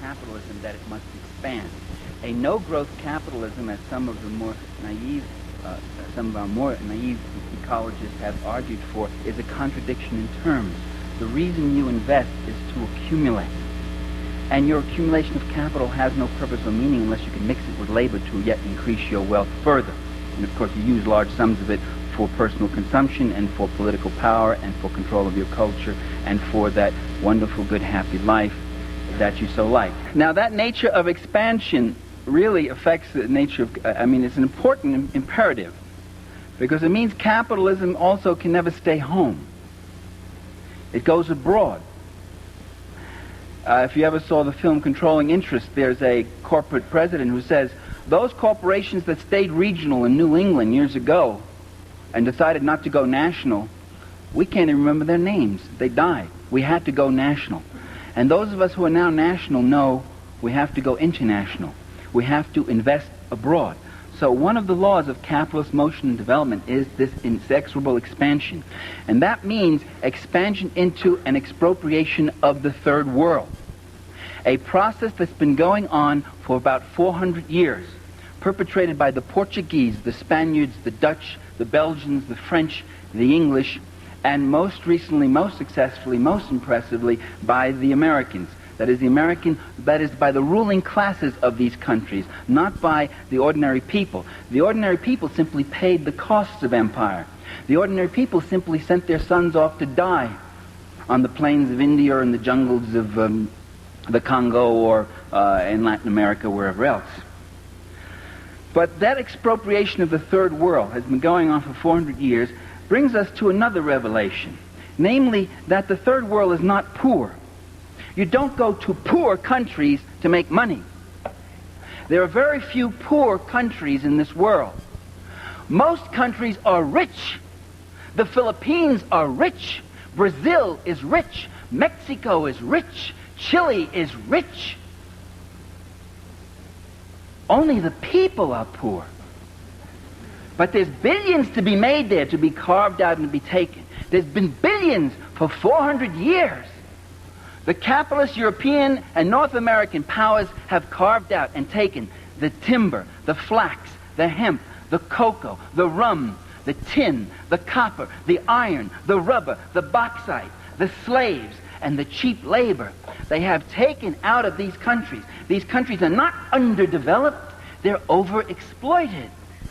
capitalism that it must expand. A no-growth capitalism, as some of our more naive ecologists have argued for, is a contradiction in terms. The reason you invest is to accumulate. And your accumulation of capital has no purpose or meaning unless you can mix it with labor to yet increase your wealth further. And of course you use large sums of it for personal consumption and for political power and for control of your culture and for that wonderful, good, happy life that you so like. Now that nature of expansion really affects the nature of, it's an important imperative, because it means capitalism also can never stay home. It goes abroad. If you ever saw the film Controlling Interest, there's a corporate president who says, those corporations that stayed regional in New England years ago and decided not to go national, we can't even remember their names. They died. We had to go national. And those of us who are now national know we have to go international. We have to invest abroad. So one of the laws of capitalist motion and development is this inexorable expansion. And that means expansion into an expropriation of the third world. A process that's been going on for about 400 years, perpetrated by the Portuguese, the Spaniards, the Dutch, the Belgians, the French, the English, and most recently, most successfully, most impressively, by the Americans. That is by the ruling classes of these countries, not by the ordinary people. The ordinary people simply paid the costs of empire. The ordinary people simply sent their sons off to die on the plains of India or in the jungles of the Congo or in Latin America, wherever else. But that expropriation of the third world has been going on for 400 years, brings us to another revelation, namely that the third world is not poor. You don't go to poor countries to make money. There are very few poor countries in this world. Most countries are rich. The Philippines are rich. Brazil is rich. Mexico is rich. Chile is rich. Only the people are poor. But there's billions to be made there, to be carved out and to be taken. There's been billions for 400 years. The capitalist European and North American powers have carved out and taken the timber, the flax, the hemp, the cocoa, the rum, the tin, the copper, the iron, the rubber, the bauxite, the slaves, and the cheap labor. They have taken out of these countries. These countries are not underdeveloped, they're overexploited.